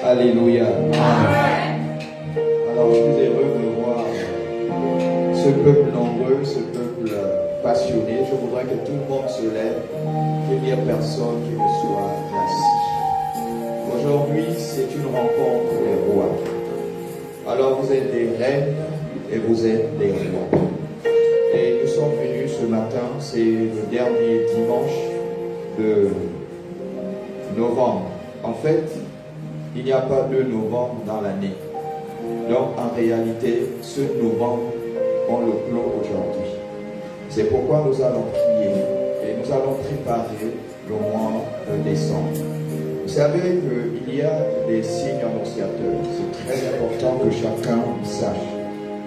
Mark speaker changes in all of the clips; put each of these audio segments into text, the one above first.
Speaker 1: Alléluia. Amen. Alors, je suis heureux de voir ce peuple nombreux, ce peuple passionné. Je voudrais que tout le monde se lève, qu'il n'y ait personne qui ne soit assis. Aujourd'hui, c'est une rencontre des rois. Alors, vous êtes des reines et vous êtes des rois. Et nous sommes venus ce matin, c'est le dernier dimanche de novembre. En fait, il n'y a pas de novembre dans l'année. Donc, en réalité, ce novembre, on le clôt aujourd'hui. C'est pourquoi nous allons prier et nous allons préparer le mois de décembre. Vous savez qu'il y a des signes annonciateurs. C'est très important que chacun sache.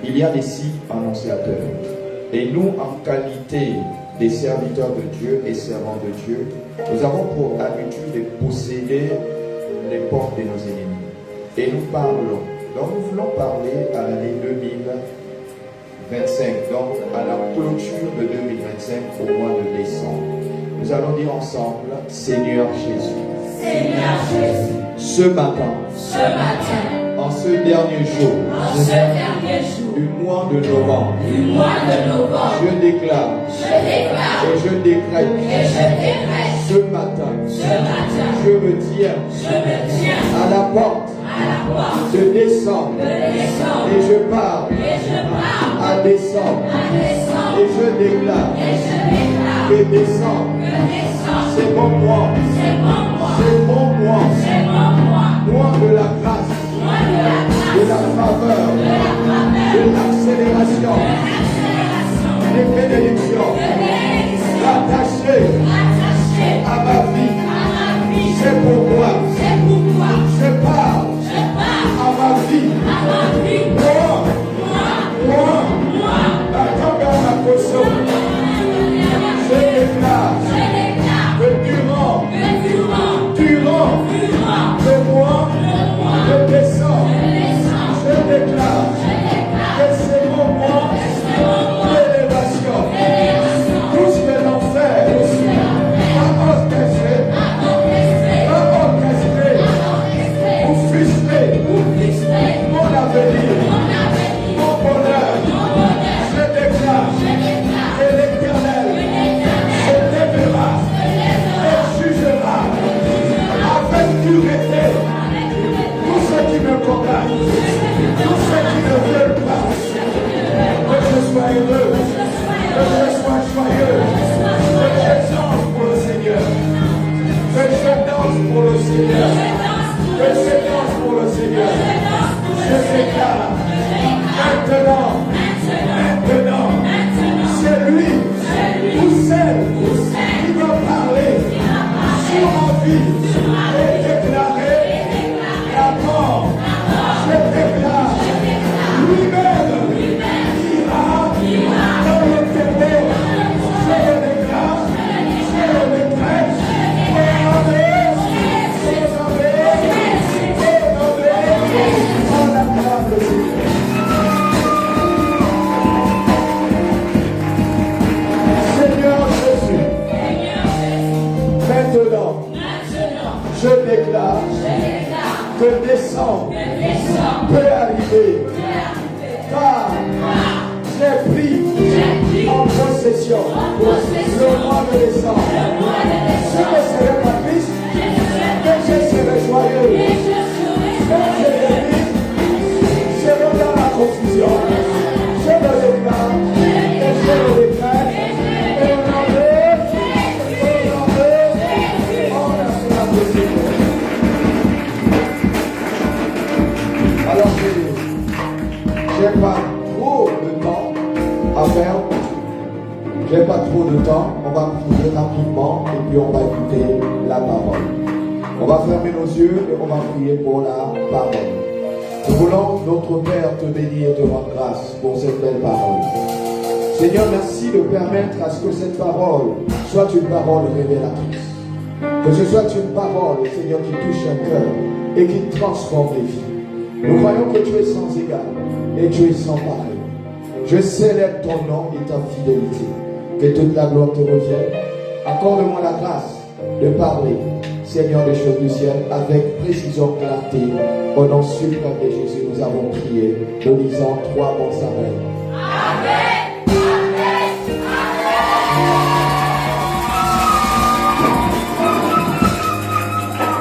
Speaker 1: Il y a des signes annonciateurs. Et nous, en qualité des serviteurs de Dieu et servants de Dieu, nous avons pour habitude de posséder les portes de nos ennemis. Et nous parlons. Donc nous voulons parler à l'année 2025, donc à la clôture de 2025 au mois de décembre. Nous allons dire ensemble, Seigneur Jésus.
Speaker 2: Seigneur Jésus.
Speaker 1: Ce matin, en ce dernier jour, du mois de novembre, je déclare et je décrète ce matin, je me tiens à la porte de décembre et je pars à décembre et je déclare que décembre c'est mon mois, mois de la grâce, de la faveur, de l'accélération, des bénédictions, rattachées à ma vie. C'est pourquoi je parle à ma vie. Moi, attends dans ma caution. Je déclare que durant le mois de décembre, je déclare que c'est mon mois d'élévation. Tout ce que l'enfer a orchestré pour frustrer mon avenir, mon bonheur, je déclare que l'Éternel se lèvera et jugera avec dureté tous ceux qui me condamnent, tous ceux qui ne veulent pas que je sois heureux, que je sois joyeux, que je danse pour le Seigneur, que je danse pour le Seigneur, que je danse pour le Seigneur. Je déclare maintenant, c'est lui ou celle qui va parler sur ma vie et déclarer la mort. Je déclare lui-même ira dans le ténèbre. Je le déclare, je le décrète. Seigneur Jésus, maintenant, je déclare que décembre peut arriver, car j'ai pris en possession le mois de décembre. Je ne serai pas triste, mais je serai joyeux. Quand je déclare, je vais dans la confusion. Je le déclare et je le déclare. Et on en veut, on a sur la possible. Alors, j'ai pas trop de temps à faire. J'ai pas trop de temps. On va prier rapidement et puis on va écouter la parole. On va fermer nos yeux et on va prier pour la parole. Nous voulons, notre Père, te bénir et te rendre grâce pour cette belle parole. Seigneur, merci de permettre à ce que cette parole soit une parole révélatrice. Que ce soit une parole, Seigneur, qui touche un cœur et qui transforme les vies. Nous croyons que tu es sans égal et tu es sans pareil. Je célèbre ton nom et ta fidélité. Que toute la gloire te revienne. Accorde-moi la grâce de parler, Seigneur, des choses du ciel, avec précision, clarté. Au nom suprême de Jésus, nous avons prié. Nous disons 3 bons amen.
Speaker 2: Amen. Amen.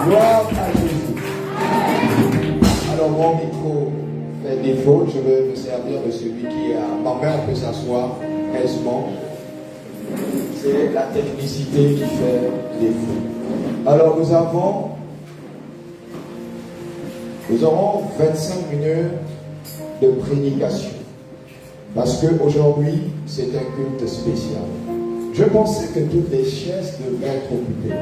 Speaker 1: Gloire à Jésus. Alors mon micro fait défaut, je vais me servir de celui qui a ma main peut s'asseoir aisément. C'est la technicité qui fait défaut. Alors nous aurons 25 minutes de prédication. Parce qu'aujourd'hui, c'est un culte spécial. Je pensais que toutes les chaises devraient être occupées.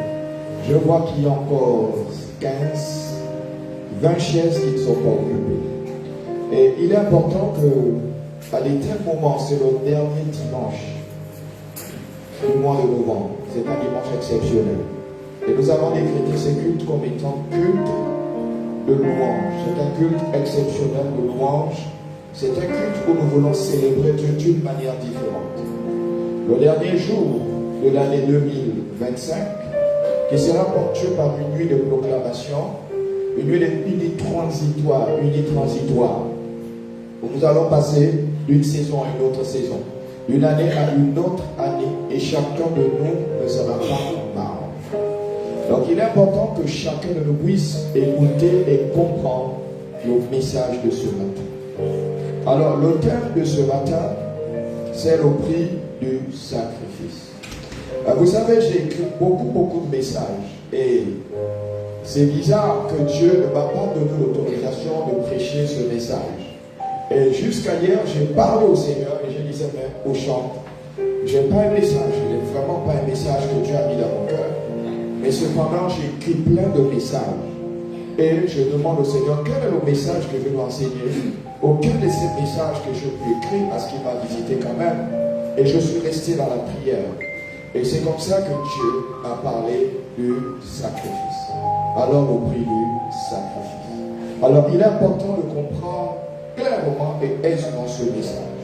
Speaker 1: Je vois qu'il y a encore 15, 20 chaises qui ne sont pas occupées. Et il est important que, à tel moment, c'est le dernier dimanche du mois de novembre. C'est un dimanche exceptionnel. Et nous avons décrété ce culte comme étant culte de louange. C'est un culte exceptionnel de louange. C'est un culte où nous voulons célébrer Dieu d'une manière différente. Le dernier jour de l'année 2025, qui sera ponctué par une nuit de proclamation, une nuit transitoire, où nous allons passer d'une saison à une autre saison, d'une année à une autre année, et chacun de nous ne sera pas marre. Donc il est important que chacun de nous puisse écouter et comprendre le message de ce matin. Alors le thème de ce matin, c'est le prix du sacrifice. Vous savez, j'ai écrit beaucoup de messages et c'est bizarre que Dieu ne m'a pas donné l'autorisation de prêcher ce message. Et jusqu'à hier, j'ai parlé au Seigneur et je disais, mais au chant, je n'ai pas un message, je n'ai vraiment pas un message que Dieu a mis dans mon cœur. Mais cependant, j'ai écrit plein de messages. Et je demande au Seigneur, quel est le message que je dois enseigner? Aucun de ces messages que je peux écrire parce qu'il m'a visité quand même. Et je suis resté dans la prière. Et c'est comme ça que Dieu a parlé du sacrifice. Alors le prix du sacrifice. Alors il est important de comprendre clairement et aisément ce message.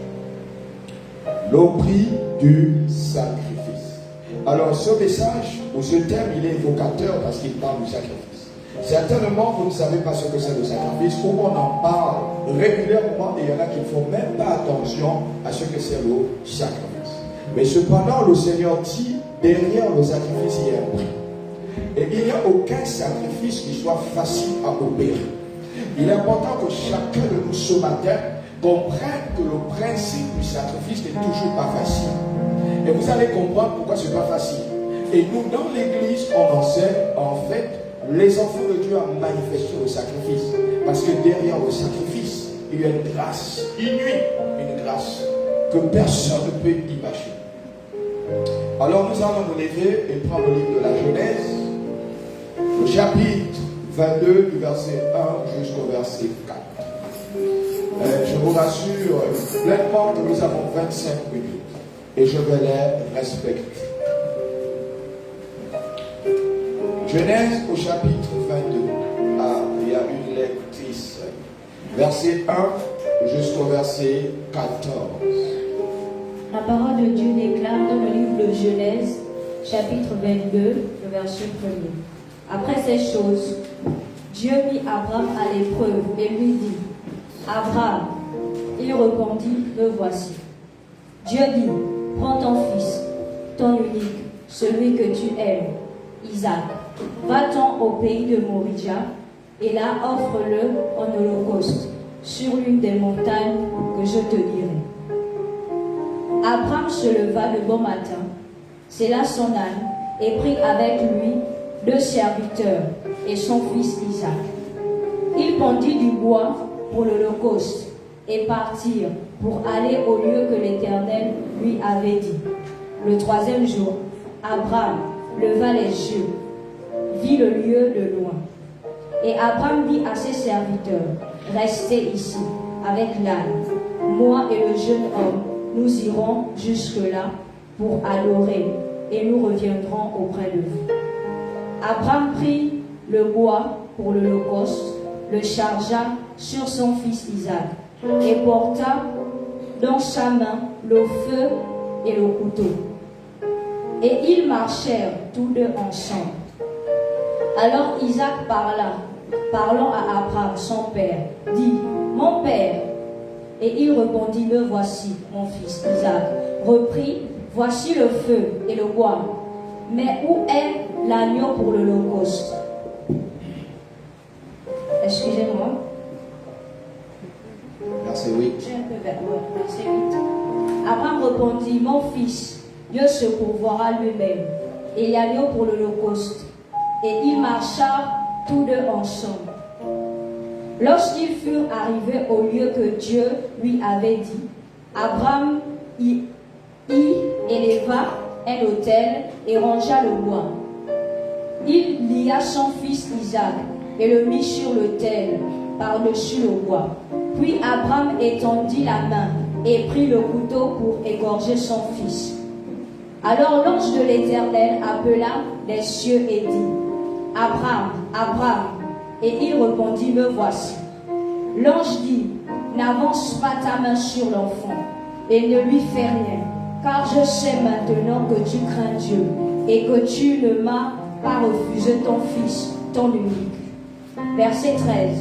Speaker 1: Le prix du sacrifice. Alors ce message, ou ce thème, il est évocateur parce qu'il parle du sacrifice. Certainement, vous ne savez pas ce que c'est le sacrifice, ou on en parle régulièrement et il y en a qui ne font même pas attention à ce que c'est le sacrifice. Mais cependant, le Seigneur dit, derrière le sacrifice, il y a un prix. Et il n'y a aucun sacrifice qui soit facile à opérer. Il est important que chacun de nous ce matin comprenne que le principe du sacrifice n'est toujours pas facile. Et vous allez comprendre pourquoi ce n'est pas facile. Et nous, dans l'église, on enseigne, en fait, les enfants de Dieu à manifester le sacrifice. Parce que derrière le sacrifice, il y a une grâce inouïe, une grâce que personne ne peut imaginer. Alors nous allons nous lever et prendre le livre de la Genèse, le chapitre 22 du verset 1 jusqu'au verset 4. Je vous rassure pleinement que nous avons 25 minutes et je vais les respecter. Genèse au chapitre 22. Ah, il y a une lectrice. Verset 1 jusqu'au verset 14.
Speaker 3: La parole de Dieu déclare dans le livre de Genèse, chapitre 22, le verset 1er. Après ces choses, Dieu mit Abraham à l'épreuve et lui dit, Abraham, il répondit, me voici. Dieu dit, prends ton fils, ton unique, celui que tu aimes, Isaac, va-t'en au pays de Moria, et là offre-le en holocauste, sur l'une des montagnes que je te dirai. Abraham se leva le bon matin, sella son âne, et prit avec lui 2 serviteurs et son fils Isaac. Il pendit du bois pour l'holocauste et partirent pour aller au lieu que l'Éternel lui avait dit. Le 3e jour, Abraham leva les yeux, vit le lieu de loin. Et Abraham dit à ses serviteurs, restez ici avec l'âne. Moi et le jeune homme, nous irons jusque-là pour adorer et nous reviendrons auprès de vous. Abraham prit le bois pour l'Holocauste, le chargea sur son fils Isaac et porta dans sa main le feu et le couteau. Et ils marchèrent tous deux ensemble. Alors Isaac parlant à Abraham, son père, dit, « Mon père !» Et il répondit, « Me voici, mon fils. » Isaac reprit, « Voici le feu et le bois. Mais où est l'agneau pour l'Holocauste ?» Excusez-moi.
Speaker 1: Verset 8.
Speaker 3: J'ai un peu verset 8. Abraham répondit, « Mon fils, Dieu se pourvoira lui-même. Et l'agneau pour l'Holocauste. » Et ils marchèrent tous deux ensemble. Lorsqu'ils furent arrivés au lieu que Dieu lui avait dit, Abraham y éleva un autel et rangea le bois. Il lia son fils Isaac et le mit sur l'autel par-dessus le bois. Puis Abraham étendit la main et prit le couteau pour égorger son fils. Alors l'ange de l'Éternel appela des cieux et dit, Abraham, Abraham. Et il répondit, me voici. L'ange dit, n'avance pas ta main sur l'enfant et ne lui fais rien, car je sais maintenant que tu crains Dieu et que tu ne m'as pas refusé ton fils, ton unique. Verset 13.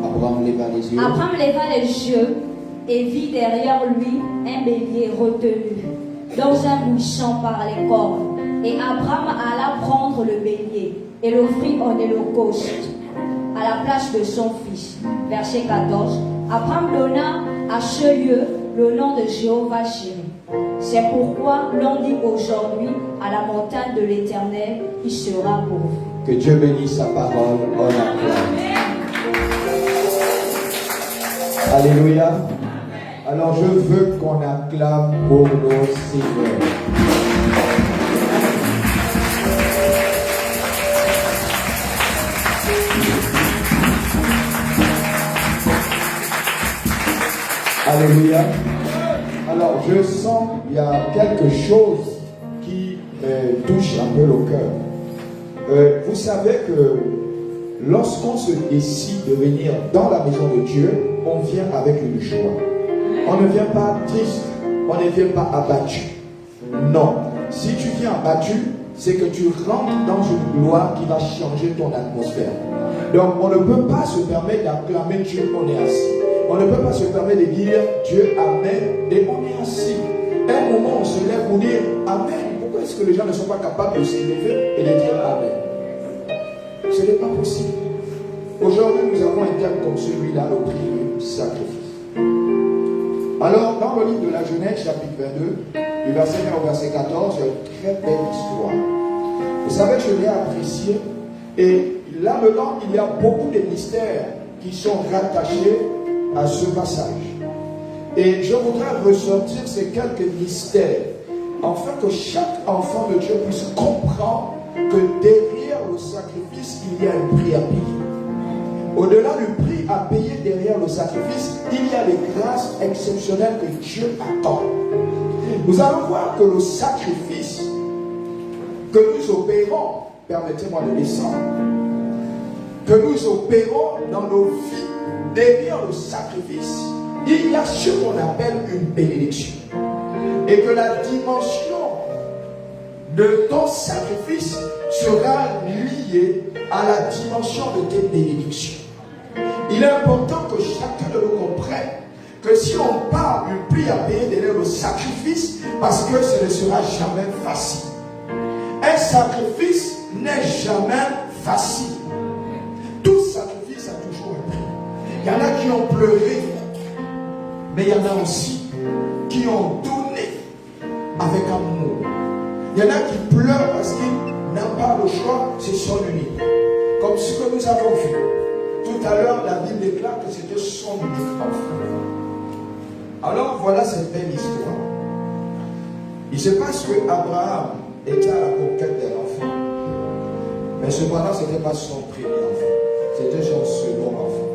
Speaker 1: Abraham leva les yeux.
Speaker 3: Abraham leva les yeux et vit derrière lui un bélier retenu dans un buisson par les cornes. Et Abraham alla prendre le bélier et l'offrit en holocauste à la place de son fils. Verset 14. Abraham donna à ce lieu le nom de Jéhovah Jireh. C'est pourquoi l'on dit aujourd'hui à la montagne de l'Éternel, il sera pourvu.
Speaker 1: Que Dieu bénisse sa parole. On acclame. Alléluia. Alors je veux qu'on acclame pour nos Seigneurs. Alléluia. Alors je sens qu'il y a quelque chose qui me touche un peu le cœur. Vous savez que lorsqu'on se décide de venir dans la maison de Dieu, on vient avec une joie. On ne vient pas triste, on ne vient pas abattu. Non. Si tu viens abattu, c'est que tu rentres dans une gloire qui va changer ton atmosphère. Donc on ne peut pas se permettre d'acclamer Dieu, on est assis. On ne peut pas se permettre de dire Dieu Amen et on est assis. Un moment on se lève pour dire Amen. Pourquoi est-ce que les gens ne sont pas capables de s'élever et de dire Amen? Ce n'est pas possible. Aujourd'hui nous avons un thème comme celui-là, le prix du sacrifice. Alors dans le livre de la Genèse chapitre 22, du verset 1 au verset 14, il y a une très belle histoire. Vous savez, je l'ai apprécié et là-dedans il y a beaucoup de mystères qui sont rattachés à ce passage. Et je voudrais ressortir ces quelques mystères afin que chaque enfant de Dieu puisse comprendre que derrière le sacrifice, il y a un prix à payer. Au-delà du prix à payer derrière le sacrifice, il y a des grâces exceptionnelles que Dieu attend. Nous allons voir que le sacrifice que nous opérons, permettez-moi de descendre, que nous opérons dans nos vies, derrière le sacrifice, il y a ce qu'on appelle une bénédiction. Et que la dimension de ton sacrifice sera liée à la dimension de tes bénédictions. Il est important que chacun de nous comprenne que si on parle du prix à payer derrière le sacrifice, parce que ce ne sera jamais facile. Un sacrifice n'est jamais facile. Tout sacrifice a toujours un prix. Il y en a qui ont pleuré, mais il y en a aussi qui ont donné avec amour. Il y en a qui pleurent parce qu'ils n'ont pas le choix, c'est son unique. Comme ce que nous avons vu. Tout à l'heure, la Bible déclare que c'était son unique enfant. Alors voilà cette belle histoire. Il se passe que Abraham était à la conquête d'un enfant. Mais cependant, ce n'était pas son premier enfant. C'était son second enfant.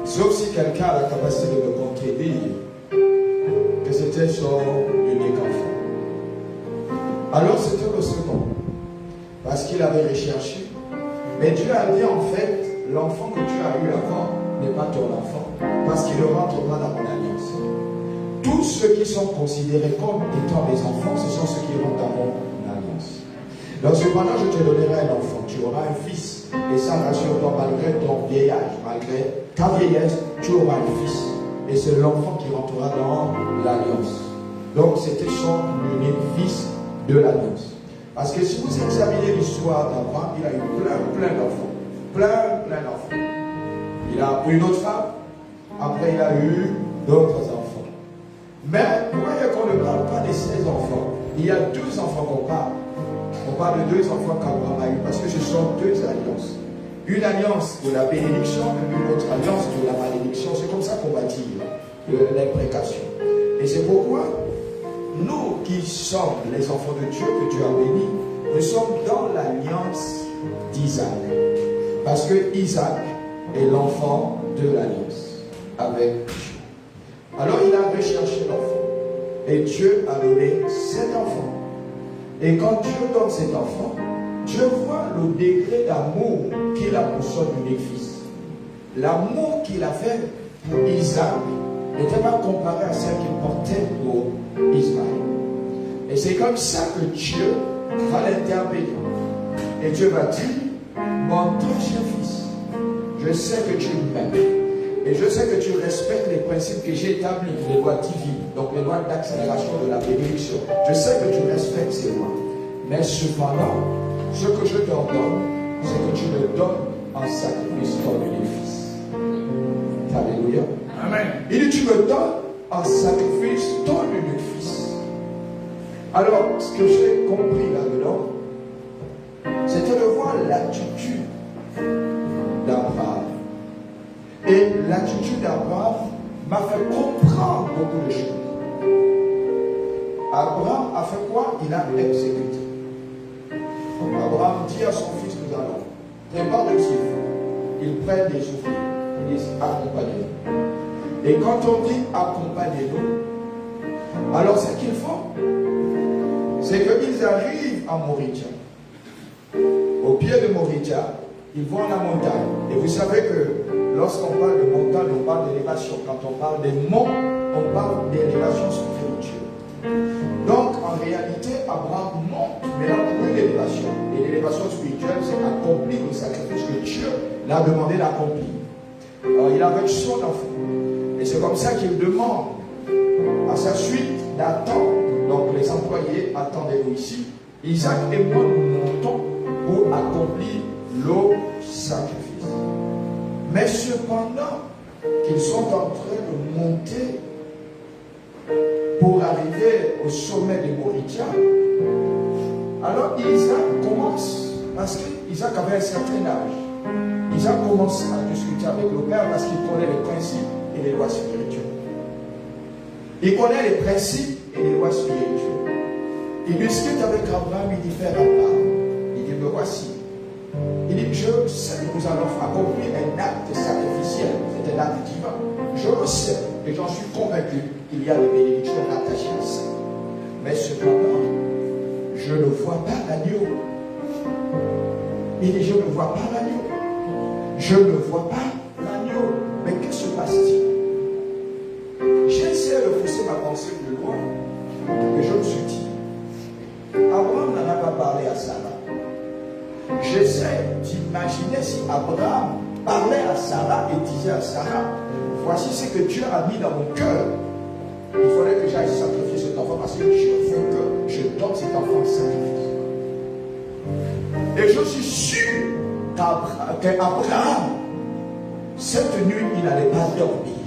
Speaker 1: Sauf si quelqu'un a la capacité de me contredire que c'était son unique enfant. Alors c'était le second, parce qu'il avait recherché. Mais Dieu a dit en fait, l'enfant que tu as eu avant n'est pas ton enfant, parce qu'il ne rentre pas dans mon alliance. Tous ceux qui sont considérés comme étant mes enfants, ce sont ceux qui rentrent dans mon alliance. Donc cependant, je te donnerai un enfant, tu auras un fils, et ça rassure-toi, malgré ton vieillage, malgré ta vieillesse, tu auras un fils. Et c'est l'enfant qui rentrera dans l'alliance. Donc c'était son unique fils de l'alliance. Parce que si vous examinez l'histoire d'Abraham, il a eu plein d'enfants. Plein d'enfants. Il a une autre femme, après il a eu d'autres enfants. Mais vous voyez qu'on ne parle pas de 16 enfants. Il y a 2 enfants qu'on parle. On parle de 2 enfants qu'Abraham a eu parce que ce sont 2 alliances. Une alliance de la bénédiction et une autre alliance de la malédiction. C'est comme ça qu'on va dire l'imprécation. Et c'est pourquoi nous qui sommes les enfants de Dieu que Dieu a bénis, nous sommes dans l'alliance d'Isaac. Parce que Isaac est l'enfant de l'alliance avec Dieu. Alors il a recherché l'enfant. Et Dieu a donné cet enfant. Et quand Dieu donne cet enfant, Dieu voit le degré d'amour qu'il a pour son unique fils. L'amour qu'il avait pour Isaac n'était pas comparé à celle qu'il portait pour Ismaël. Et c'est comme ça que Dieu va l'intervenir. Et Dieu va dire, mon deuxième fils, je sais que tu m'aimes. Et je sais que tu respectes les principes que j'ai établis, les lois divines, donc les lois d'accélération de la bénédiction. Je sais que tu respectes ces lois. Mais cependant, ce que je t'ordonne, c'est que tu me donnes en sacrifice ton unique fils. Alléluia. Amen. Il dit, tu me donnes en sacrifice ton unique fils. Alors, ce que j'ai compris là-dedans, c'était de voir l'attitude d'Abraham. Et l'attitude d'Abraham m'a fait comprendre beaucoup de choses. Abraham a fait quoi? Il a exécuté. Abraham dit à son fils, nous allons, prépare le tif. Ils prennent des souffles. Ils disent, accompagnez-nous. Et quand on dit accompagnez-nous, alors ce qu'ils font, c'est qu'ils arrivent à Moritia. Au pied de Moritia, ils vont à la montagne. Et vous savez que lorsqu'on parle de montagne, on parle d'élévation. Quand on parle des monts, on parle d'élévation spirituelle. Donc, en réalité, Abraham monte, mais là pour une élévation. Et l'élévation spirituelle, c'est accomplir le sacrifice que Dieu l'a demandé d'accomplir. Alors, il avait son enfant. Et c'est comme ça qu'il demande à sa suite d'attendre. Donc, les employés, attendez-vous ici. Isaac et moi, nous montons pour accomplir le sacrifice. Mais cependant qu'ils sont en train de monter pour arriver au sommet de Moritia, alors Isaac commence, parce qu'Isaac avait un certain âge, Isaac commence à discuter avec le père parce qu'il connaît les principes et les lois spirituelles. Il connaît les principes et les lois spirituelles. Il discute avec Abraham, il dit, Père Abraham, il dit, me voici. Il dit, je sais que nous allons accomplir un acte sacrificiel, c'est un acte divin. Je le sais et j'en suis convaincu qu'il y a des bénédictions rattachées à ça. Mais cependant, je ne vois pas l'agneau. Il dit, je ne vois pas l'agneau. Je ne vois pas l'agneau. Mais que se passe-t-il? J'essaie de pousser ma pensée plus loin. Et je me suis dit, Abraham n'en a pas parlé à Sarah. J'essaie d'imaginer si Abraham parlait à Sarah et disait à Sarah, voici ce que Dieu a mis dans mon cœur. Il faudrait que j'aille sacrifier cet enfant parce que Dieu veut que je donne cet enfant en sacrifice. Et je suis sûr qu'Abraham, cette nuit, il n'allait pas dormir.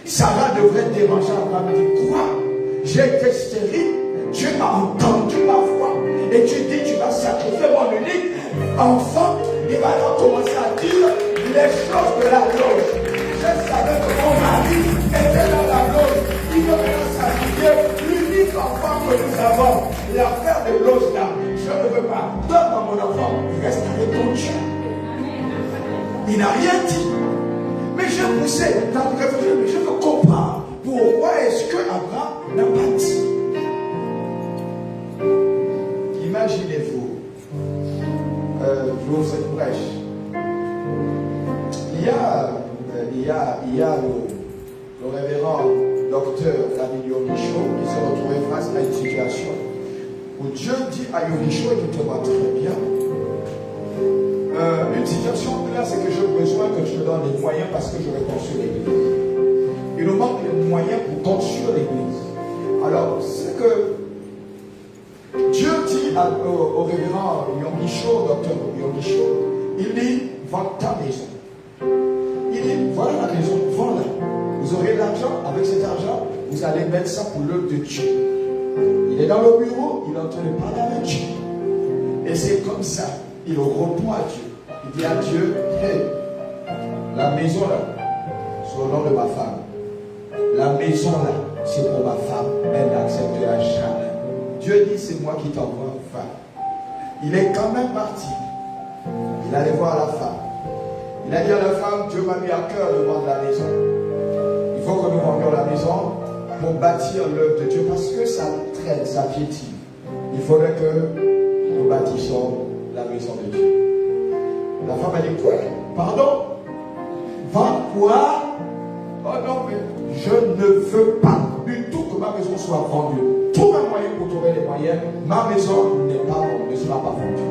Speaker 1: Sarah devrait déranger Abraham et dire, quoi? J'ai été stérile, Dieu m'a entendu ma voix. Et tu dis, tu vas sacrifier mon unique enfant. Il va alors commencer à dire les choses de la loge. Je savais que mon mari était dans la loge. Il veut maintenant sacrifier l'unique enfant que nous avons. L'affaire de loge là, je ne veux pas. Donne-moi mon enfant, reste avec ton Dieu. Il n'a rien dit. Mais je poussé dans le réflexion, mais je veux comprendre pourquoi est-ce que Abraham n'a pas dit. j'ouvre cette brèche. Il y a le révérend docteur David Yoricho qui s'est retrouvé face à une situation où Dieu dit à Yoricho, écoute-moi très bien, une situation là, c'est que j'ai besoin que tu me donnes les moyens parce que je vais construire l'église. Il nous manque les moyens pour construire l'église. Alors, c'est que Dieu dit au révérend Yoricho, docteur Yoricho, il dit, vends ta maison. Il dit, voilà la maison, vends-la. Vous aurez l'argent, avec cet argent, vous allez mettre ça pour l'œuvre de Dieu. Il est dans le bureau, il est en train de parler avec Dieu. Et c'est comme ça, il répond à Dieu. Il dit à Dieu, hey, la maison là, c'est au nom de ma femme. La maison là, c'est pour ma femme. Elle n'acceptera jamais. Dieu dit, c'est moi qui t'envoie une femme. Il est quand même parti. Il allait voir la femme. Il a dit à la femme, Dieu m'a mis à cœur de vendre la maison. Il faut que nous vendions la maison pour bâtir l'œuvre de Dieu parce que ça traîne, ça piétine. Il faudrait que nous bâtissions la maison de Dieu. La femme a dit, quoi? Pardon? Vendre quoi? Oh non, mais je ne veux pas du tout que ma maison soit vendue. Trouve un moyen pour trouver les moyens. Ma maison ne sera pas vendue.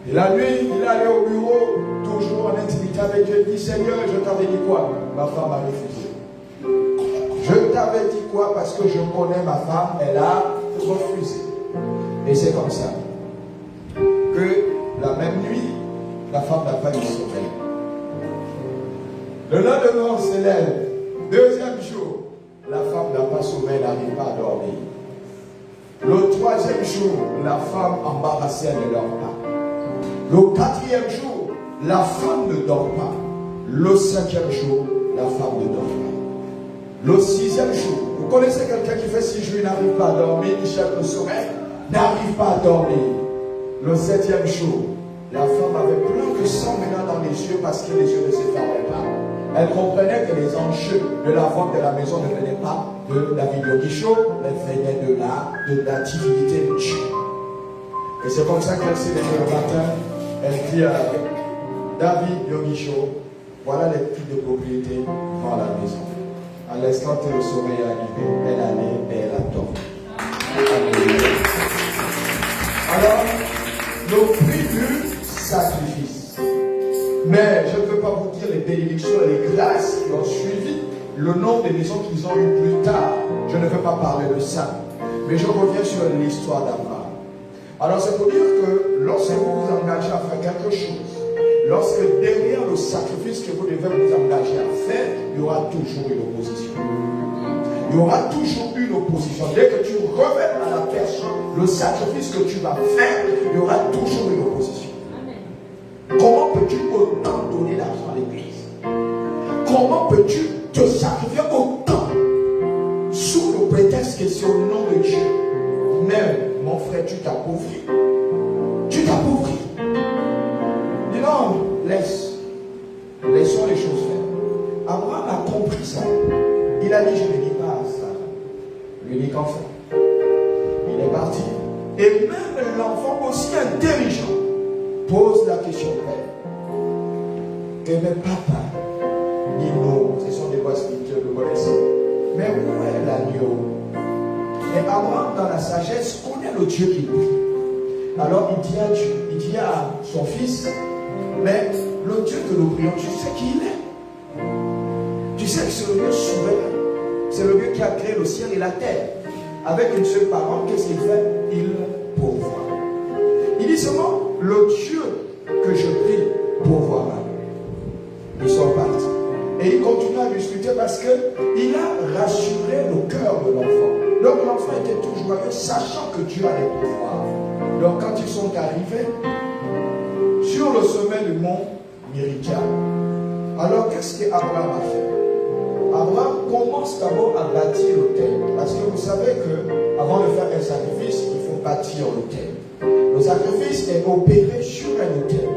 Speaker 1: Et la nuit, il est allé au bureau, toujours en intimité avec Dieu. Il dit, Seigneur, je t'avais dit quoi? Ma femme a refusé. Je t'avais dit quoi? Parce que je connais ma femme, elle a refusé. Et c'est comme ça que la même nuit, la femme n'a pas eu sommeil. Le lendemain, on se lève. Deuxième jour, la femme n'a pas sommeil, elle n'arrive pas à dormir. Le troisième jour, la femme embarrassée, elle ne dort pas. Le quatrième jour, la femme ne dort pas. Le cinquième jour, la femme ne dort pas. Le sixième jour, vous connaissez quelqu'un qui fait 6 jours, il n'arrive pas à dormir, il cherche le sommeil, n'arrive pas à dormir. Le septième jour, la femme avait plein de sang maintenant dans les yeux parce que les yeux ne se fermaient pas. Elle comprenait que les enjeux de la vente de la maison ne venaient pas de David Yoricho, mais venaient de la divinité de Dieu. Et c'est comme ça qu'elle s'est levée le matin. Elle dit à David Yoricho, voilà les types de propriété dans la maison. À l'instant où le sommeil est arrivé, elle allait et elle a dormi. Alors, le prix du sacrifice. Mais je ne peux pas vous dire les bénédictions et les grâces qui ont suivi, le nombre de maisons qu'ils ont eues plus tard. Je ne veux pas parler de ça. Mais je reviens sur l'histoire d'Abraham. Alors c'est pour dire que lorsque vous vous engagez à faire quelque chose, lorsque derrière le sacrifice que vous devez vous engager à faire, il y aura toujours une opposition. Il y aura toujours une opposition. Dès que tu révèles à la personne le sacrifice que tu vas faire, il y aura toujours une opposition. Comment peux-tu autant donner l'argent à l'église? Comment peux-tu te sacrifier autant sous le prétexte que c'est au nom de Dieu? Mais mon frère, tu t'appauvris. Tu t'appauvris. Dis non, laissons les choses faire. Abraham a compris ça. Il a dit, je ne dis pas ça. L'unique enfant. Il est parti. Et même l'enfant aussi intelligent pose la question, père. Que mes papas, nous, ce sont des voix spirituelles, nous connaissons. Mais où est l'agneau? Et Abraham, dans la sagesse, connaît le Dieu qu'il prie. Alors il dit à Dieu, il dit à son fils, mais le Dieu que nous prions, tu sais qui il est. Tu sais que c'est le Dieu souverain. C'est le Dieu qui a créé le ciel et la terre. Avec une seule parole, qu'est-ce qu'il fait? Il pourvoit. Il dit seulement, le Dieu que je prie pourvoira. Ils sont partis. Et il continue à discuter parce qu'il a rassuré le cœur de l'enfant. Donc l'enfant était tout joyeux, sachant que Dieu allait pouvoir. Donc quand ils sont arrivés sur le sommet du mont Méridian, alors qu'est-ce qu'Abraham a fait? Abraham commence d'abord à bâtir l'autel. Parce que vous savez qu'avant de faire un sacrifice, il faut bâtir l'autel. Le sacrifice est opéré sur un autel.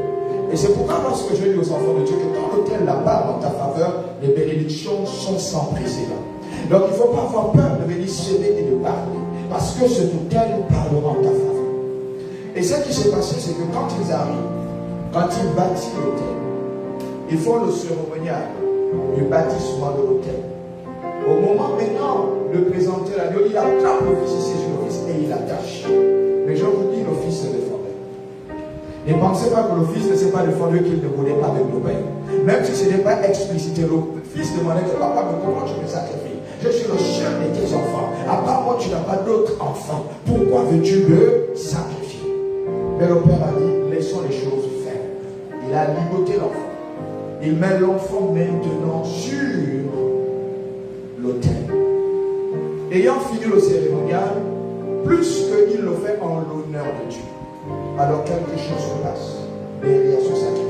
Speaker 1: Et c'est pourquoi lorsque je dis aux enfants de Dieu que quand l'autel là-bas en ta faveur, les bénédictions sont sans précédent. Donc il ne faut pas avoir peur de venir céder et de parler. Parce que cet autel parlera en ta faveur. Et
Speaker 4: ce qui s'est passé, c'est que quand ils arrivent, quand ils bâtissent l'autel, ils font le cérémonial du bâtissement de l'autel. Au moment maintenant de présenter l'agneau, il attrape le fils, il saisit le fils et il l'attache. Mais je vous dis, le fils se défendait. Ne pensez pas que le fils ne s'est pas défendu, qu'il ne voulait pas avec le père. Même si ce n'est pas explicité, le fils demandait que papa, mais comment tu me sacrifies? Je suis le seul de tes enfants. À part moi, tu n'as pas d'autres enfants. Pourquoi veux-tu me sacrifier? Mais le père a dit, laissons les choses faire. Il a ligoté l'enfant. Il met l'enfant maintenant sur l'autel. Ayant fini le cérémonial, plus qu'il le fait en l'honneur de Dieu, alors quelque chose se passe derrière ce sacrifice.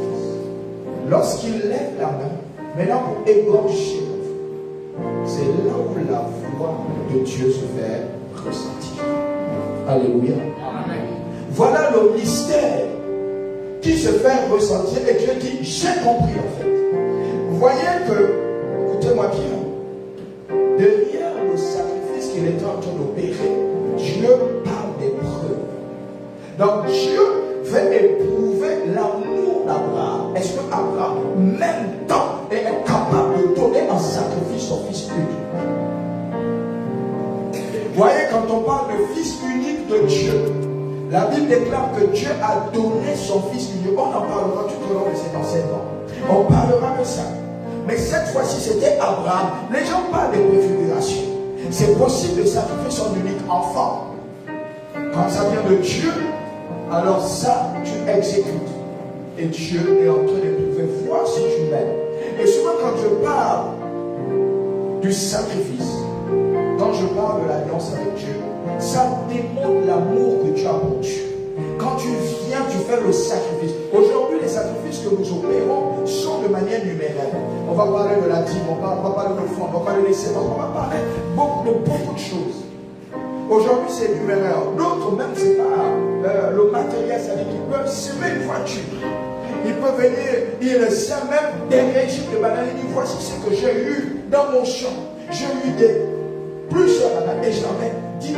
Speaker 4: Lorsqu'il lève la main, maintenant pour égorger l'enfant, c'est là où la voix de Dieu se fait ressentir. Alléluia. Amen. Voilà le mystère qui se fait ressentir et Dieu dit, j'ai compris en fait. Vous voyez que, écoutez-moi bien, derrière le sacrifice qu'il est en train d'opérer, Dieu parle des preuves. Donc Dieu veut éprouver l'amour d'Abraham. Est-ce que Abraham, même temps, est capable de donner en sacrifice son fils unique? Vous voyez, quand on parle de fils unique de Dieu, la Bible déclare que Dieu a donné son fils unique. On en parlera tout au long de cet enseignement. On parlera de ça. Mais cette fois-ci, c'était Abraham. Les gens parlent de préfiguration. C'est possible de sacrifier son unique enfant. Quand ça vient de Dieu, alors ça, tu exécutes. Et Dieu est en train de prouver, voir si tu m'aimes. Et souvent, quand je parle du sacrifice, quand je parle de l'alliance avec Dieu, ça démontre l'amour que tu as pour Dieu. Quand tu viens, tu fais le sacrifice. Aujourd'hui, les sacrifices que nous opérons sont de manière numéraire. On va parler de la dîme, on va parler de l'offrande, on va parler des sémences, on va parler de beaucoup de choses. Aujourd'hui, c'est numéraire. D'autres, même, c'est pas le matériel, c'est-à-dire qu'ils peuvent semer une voiture. Ils peuvent venir, ils sèment même des régimes de bananes. Ils disent, voici ce que j'ai eu dans mon champ. J'ai eu plusieurs bananes et j'en ai 10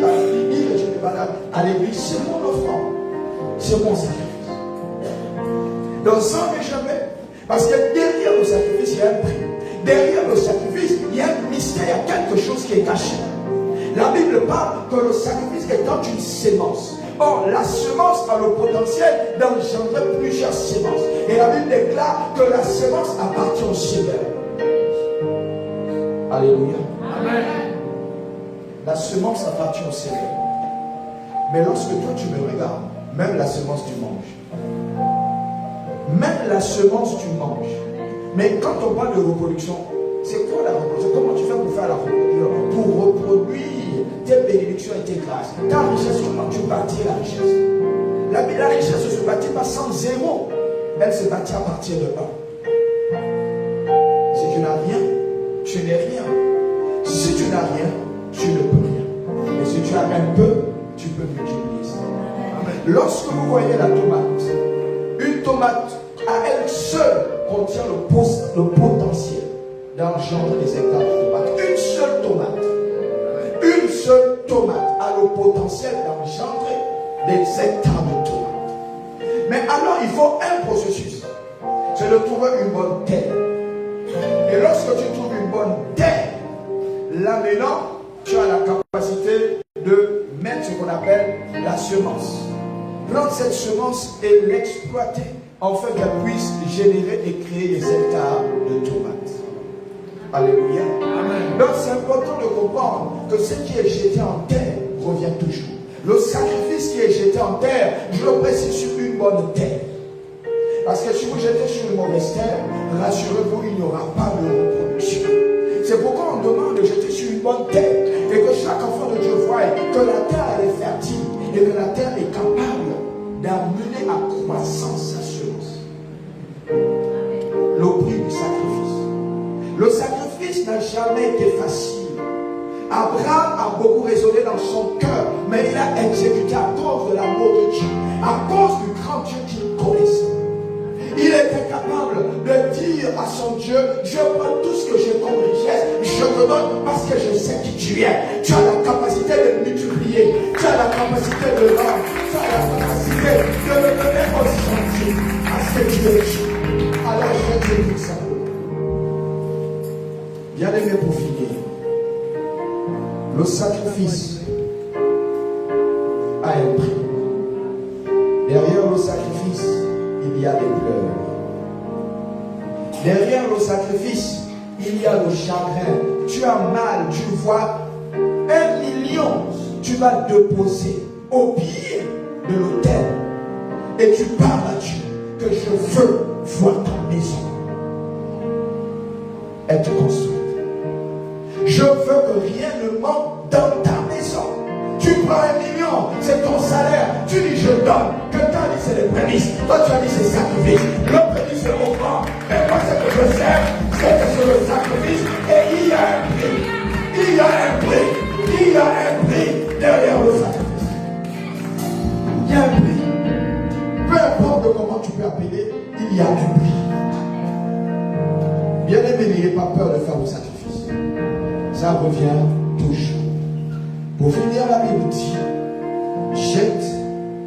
Speaker 4: régimes de bananes à l'église. C'est mon offrande. C'est mon sacrifice. Donc, sans mais jamais. Parce que derrière le sacrifice, il y a un prix. Derrière le sacrifice, il y a un mystère, il y a quelque chose qui est caché. La Bible parle que le sacrifice étant une sémence. Or, la semence a le potentiel d'engendrer plusieurs sémences. Et la Bible déclare que la sémence appartient au Seigneur. Alléluia. Amen. La semence appartient au Seigneur. Mais lorsque toi tu me regardes, même la semence tu manges. Même la semence tu manges. Mais quand on parle de reproduction, c'est quoi la reproduction? Comment tu fais pour faire la reproduction? Pour reproduire tes bénédictions et tes grâces. Ta richesse, comment tu bâtis la richesse? La richesse ne se bâtit pas sans zéro. Elle se bâtit à partir de 1. Si tu n'as rien, tu n'es rien. Si tu n'as rien, tu ne peux rien. Et si tu as un peu, tu peux multiplier ça. Lorsque vous voyez la tomate, une tomate à elle seule contient le potentiel d'engendrer des hectares de tomates. Une seule tomate a le potentiel d'engendrer des hectares de tomates. Mais alors il faut un processus. C'est de trouver une bonne terre. Et lorsque tu trouves une bonne terre, là maintenant, tu as la capacité de mettre ce qu'on appelle la semence. Prendre cette semence et l'exploiter, afin qu'elle puisse générer et créer des hectares de tomates. Alléluia. Amen. Donc c'est important de comprendre que ce qui est jeté en terre revient toujours. Le sacrifice qui est jeté en terre, je le précise, sur une bonne terre. Parce que si vous jetez sur une mauvaise terre, rassurez-vous, il n'y aura pas de reproduction. C'est pourquoi on demande de jeter sur une bonne terre. Et que chaque enfant de Dieu voie que la terre est fertile et que la terre est capable d'amener à croissance sa semence. Le prix du sacrifice. Le sacrifice n'a jamais été facile. Abraham a beaucoup raisonné dans son cœur, mais il a exécuté à cause de l'amour de Dieu, à cause du grand Dieu qu'il connaissait. Il était capable de dire à son Dieu, je prends tout ce que j'ai comme richesse, je te donne parce que je sais qui tu es. Tu as la capacité de multiplier, tu as la capacité de rendre, tu as la capacité prêt de me donner aussi à ce que tu es Dieu. Alors je vais te dire ça. Bien aimé, pour finir, le sacrifice a un prix. Derrière le sacrifice, il y a des pleurs. Derrière le sacrifice, il y a le chagrin. Tu as mal, tu vois 1 million, tu vas déposer au pied de l'autel et tu parles à Dieu que je veux voir ta maison être construite. Je veux que rien ne manque dans ta maison. Tu prends 1 million, c'est ton salaire. Tu dis je donne. Quelqu'un dit c'est les prémices. Toi tu as dit c'est sacrifice. L'autre dit c'est offrande. Mais moi ce que je sais, c'est que c'est le sacrifice. Et il y a un prix. Il y a un prix. Il y a un prix derrière le sacrifice. Il y a un prix. Peu importe comment tu peux appeler, il y a du prix. Bien aimé, n'ayez pas peur de faire le sacrifice. Ça revient toujours. Pour finir, la Bible dit, jette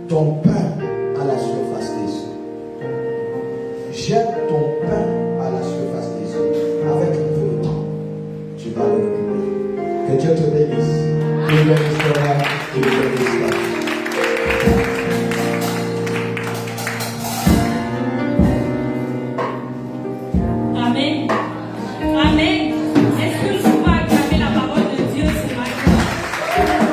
Speaker 4: ton pain à la surface des eaux. Jette ton pain à la surface des eaux. Avec un peu de temps, tu vas le récupérer. Que Dieu te bénisse. Que Dieu te bénisse.